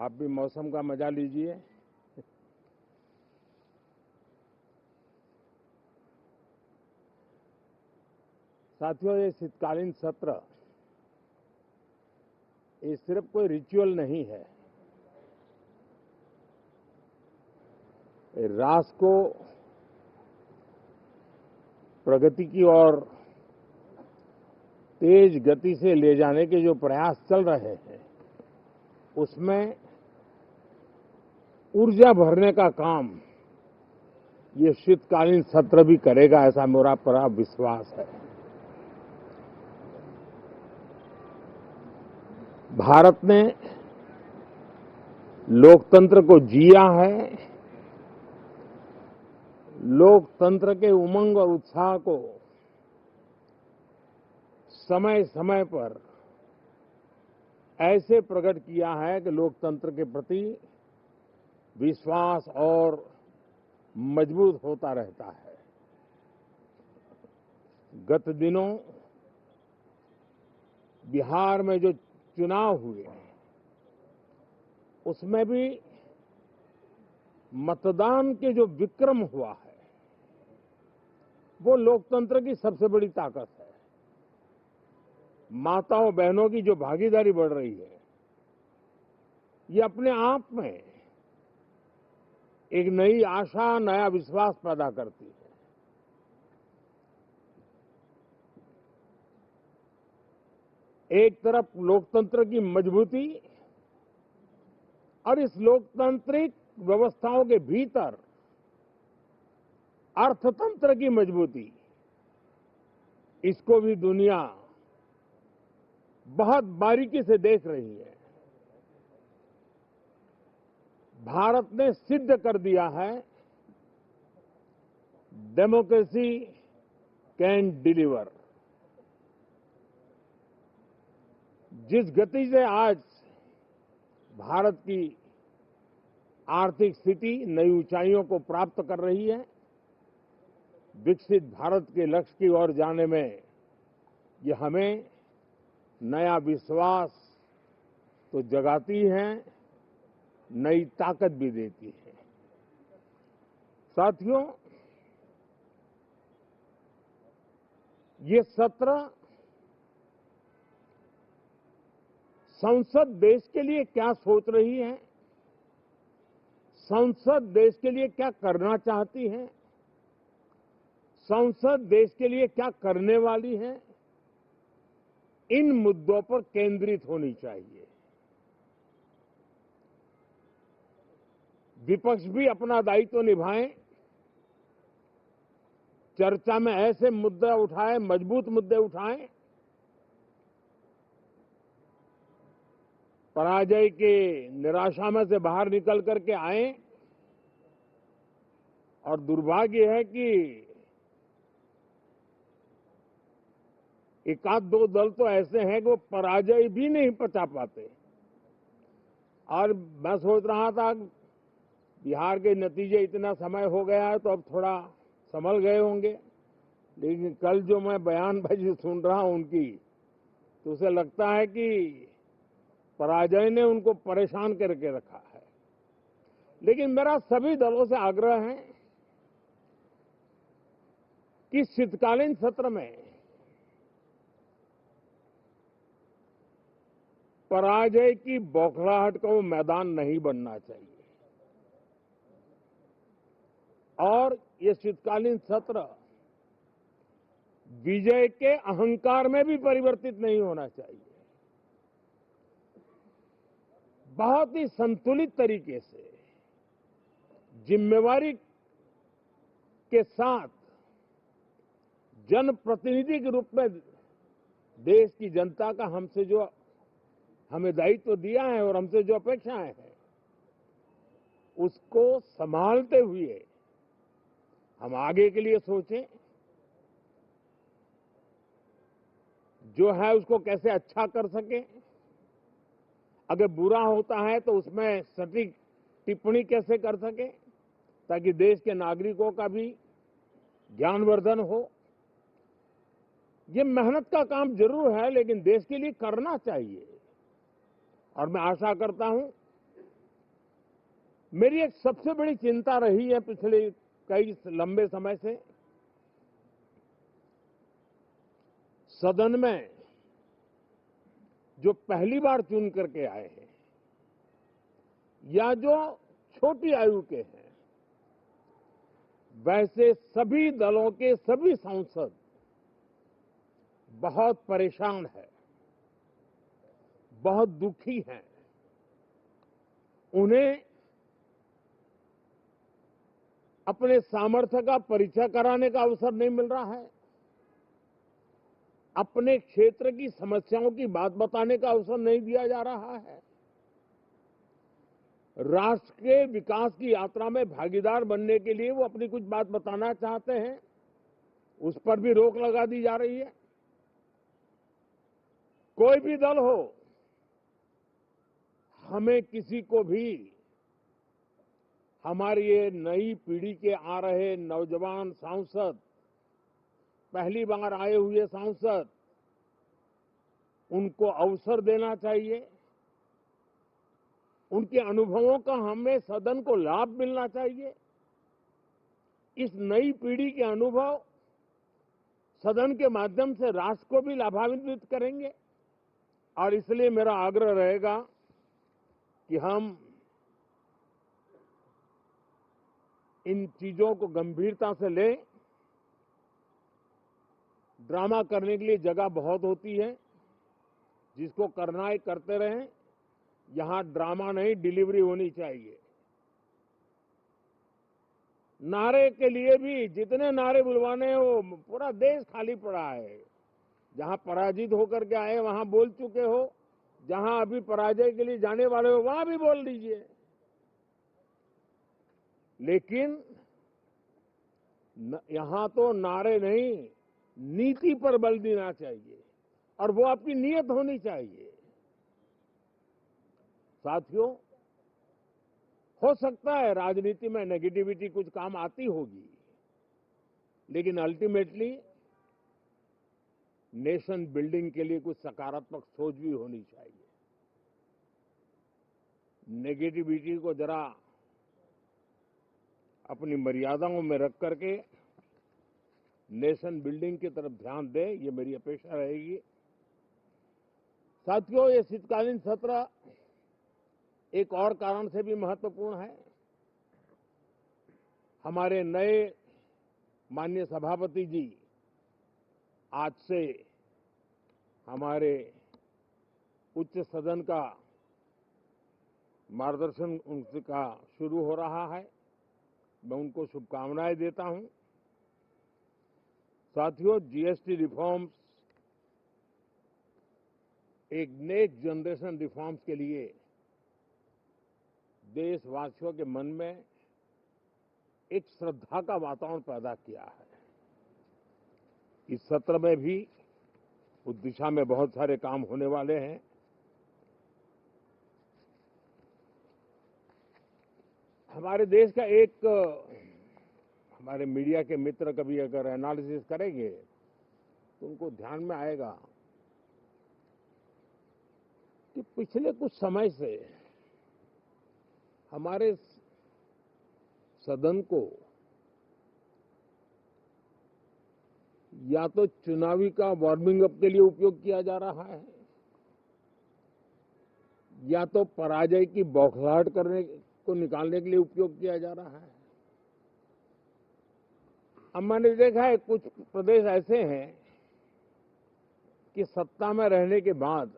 आप भी मौसम का मजा लीजिए। साथियों, ये शीतकालीन सत्र ये सिर्फ कोई रिचुअल नहीं है। राष्ट्र को प्रगति की ओर तेज गति से ले जाने के जो प्रयास चल रहे हैं, उसमें ऊर्जा भरने का काम ये शीतकालीन सत्र भी करेगा, ऐसा मेरा पूरा विश्वास है। भारत ने लोकतंत्र को जिया है, लोकतंत्र के उमंग और उत्साह को समय समय पर ऐसे प्रकट किया है कि लोकतंत्र के प्रति विश्वास और मजबूत होता रहता है। गत दिनों बिहार में जो चुनाव हुए, उसमें भी मतदान के जो विक्रम हुआ है, वो लोकतंत्र की सबसे बड़ी ताकत है। माताओं बहनों की जो भागीदारी बढ़ रही है, ये अपने आप में एक नई आशा, नया विश्वास पैदा करती है। एक तरफ लोकतंत्र की मजबूती और इस लोकतांत्रिक व्यवस्थाओं के भीतर अर्थतंत्र की मजबूती, इसको भी दुनिया बहुत बारीकी से देख रही है। भारत ने सिद्ध कर दिया है, डेमोक्रेसी कैन डिलीवर। जिस गति से आज भारत की आर्थिक स्थिति नई ऊंचाइयों को प्राप्त कर रही है, विकसित भारत के लक्ष्य की ओर जाने में ये हमें नया विश्वास तो जगाती है, नई ताकत भी देती है। साथियों, ये सत्र संसद देश के लिए क्या सोच रही है, संसद देश के लिए क्या करना चाहती है, संसद देश के लिए क्या करने वाली है, इन मुद्दों पर केंद्रित होनी चाहिए। विपक्ष भी अपना दायित्व निभाएं, चर्चा में ऐसे मुद्दे उठाएं, मजबूत मुद्दे उठाएं, पराजय के निराशा में से बाहर निकल करके आए। और दुर्भाग्य है कि एक आध दो दल तो ऐसे हैं कि वो पराजय भी नहीं पचा पाते। और मैं सोच रहा था बिहार के नतीजे इतना समय हो गया है तो अब थोड़ा संभल गए होंगे, लेकिन कल जो मैं बयानबाजी सुन रहा हूं उनकी, तो उसे लगता है कि पराजय ने उनको परेशान करके रखा है। लेकिन मेरा सभी दलों से आग्रह है कि शीतकालीन सत्र में पराजय की बौखलाहट का वो मैदान नहीं बनना चाहिए। और ये शीतकालीन सत्र विजय के अहंकार में भी परिवर्तित नहीं होना चाहिए। बहुत ही संतुलित तरीके से, जिम्मेवारी के साथ, जनप्रतिनिधि के रूप में देश की जनता का हमसे जो हमें दायित्व दिया है और हमसे जो अपेक्षाएं हैं, उसको संभालते हुए हम आगे के लिए सोचें। जो है उसको कैसे अच्छा कर सके, अगर बुरा होता है तो उसमें सटीक टिप्पणी कैसे कर सके, ताकि देश के नागरिकों का भी ज्ञानवर्धन हो। ये मेहनत का काम जरूर है, लेकिन देश के लिए करना चाहिए। और मैं आशा करता हूं मेरी एक सबसे बड़ी चिंता रही है पिछले कई लंबे समय से, सदन में जो पहली बार चुन करके आए हैं या जो छोटी आयु के हैं, वैसे सभी दलों के सभी सांसद बहुत परेशान हैं, बहुत दुखी हैं। उन्हें अपने सामर्थ्य का परिचय कराने का अवसर नहीं मिल रहा है, अपने क्षेत्र की समस्याओं की बात बताने का अवसर नहीं दिया जा रहा है। राष्ट्र के विकास की यात्रा में भागीदार बनने के लिए वो अपनी कुछ बात बताना चाहते हैं, उस पर भी रोक लगा दी जा रही है। कोई भी दल हो, हमें किसी को भी हमारी ये नई पीढ़ी के आ रहे नौजवान सांसद, पहली बार आए हुए सांसद, उनको अवसर देना चाहिए। उनके अनुभवों का हमें सदन को लाभ मिलना चाहिए। इस नई पीढ़ी के अनुभव सदन के माध्यम से राष्ट्र को भी लाभान्वित करेंगे और इसलिए मेरा आग्रह रहेगा कि हम इन चीजों को गंभीरता से लें। ड्रामा करने के लिए जगह बहुत होती है, जिसको करना है करते रहें। यहां ड्रामा नहीं, डिलीवरी होनी चाहिए। नारे के लिए भी जितने नारे बुलवाने हैं, वो पूरा देश खाली पड़ा है। जहां पराजित होकर के आए वहां बोल चुके हो, जहां अभी पराजय के लिए जाने वाले हो वहां भी बोल दीजिए, लेकिन यहां तो नारे नहीं, नीति पर बल देना चाहिए और वो आपकी नीयत होनी चाहिए। साथियों, हो सकता है राजनीति में नेगेटिविटी कुछ काम आती होगी, लेकिन अल्टीमेटली नेशन बिल्डिंग के लिए कुछ सकारात्मक सोच भी होनी चाहिए। नेगेटिविटी को जरा अपनी मर्यादाओं में रख करके नेशन बिल्डिंग की तरफ ध्यान दें, ये मेरी अपेक्षा रहेगी। साथियों, ये शीतकालीन सत्र एक और कारण से भी महत्वपूर्ण है। हमारे नए माननीय सभापति जी आज से हमारे उच्च सदन का मार्गदर्शन उनका शुरू हो रहा है। मैं उनको शुभकामनाएं देता हूं। साथियों, जीएसटी रिफॉर्म्स एक नेक्स्ट जनरेशन रिफॉर्म्स के लिए देशवासियों के मन में एक श्रद्धा का वातावरण पैदा किया है। इस सत्र में भी उस दिशा में बहुत सारे काम होने वाले हैं। हमारे देश का एक, हमारे मीडिया के मित्र कभी अगर एनालिसिस करेंगे तो उनको ध्यान में आएगा कि पिछले कुछ समय से हमारे सदन को या तो चुनावी का वार्मिंग अप के लिए उपयोग किया जा रहा है, या तो पराजय की बौखलाहट करने को निकालने के लिए उपयोग किया जा रहा है। अब मैंने देखा है कुछ प्रदेश ऐसे हैं कि सत्ता में रहने के बाद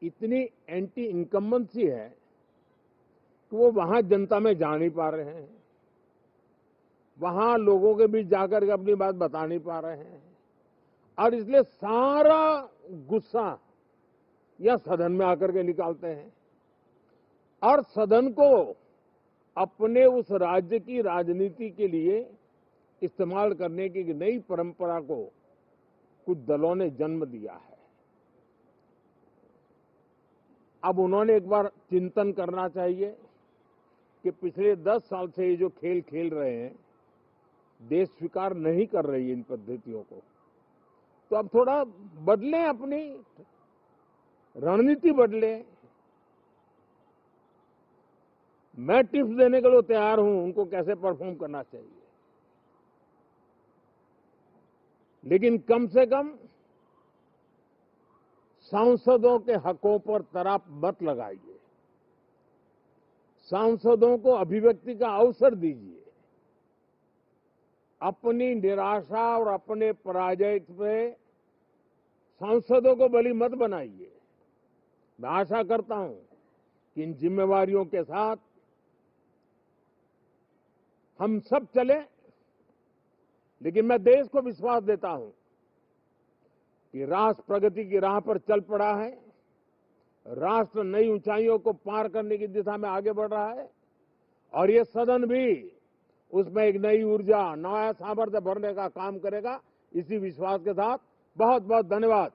इतनी एंटी इनकम्बेंसी है कि वो वहां जनता में जा नहीं पा रहे हैं, वहां लोगों के बीच जाकर के अपनी बात बता नहीं पा रहे हैं, और इसलिए सारा गुस्सा या सदन में आकर के निकालते हैं और सदन को अपने उस राज्य की राजनीति के लिए इस्तेमाल करने की नई परंपरा को कुछ दलों ने जन्म दिया है। अब उन्होंने एक बार चिंतन करना चाहिए कि पिछले 10 साल से ये जो खेल खेल रहे हैं, देश स्वीकार नहीं कर रही है इन पद्धतियों को, तो अब थोड़ा बदलें, अपनी रणनीति बदलें। मैं टिप्स देने के लिए तैयार हूं उनको कैसे परफॉर्म करना चाहिए, लेकिन कम से कम सांसदों के हकों पर तराप मत लगाइए, सांसदों को अभिव्यक्ति का अवसर दीजिए, अपनी निराशा और अपने पराजय पे सांसदों को बलि मत बनाइए। मैं आशा करता हूं कि इन जिम्मेवारियों के साथ हम सब चलें, लेकिन मैं देश को विश्वास देता हूं कि राष्ट्र प्रगति की राह पर चल पड़ा है, राष्ट्र नई ऊंचाइयों को पार करने की दिशा में आगे बढ़ रहा है और ये सदन भी उसमें एक नई ऊर्जा, नया सामर्थ्य भरने का काम करेगा। इसी विश्वास के साथ बहुत बहुत धन्यवाद।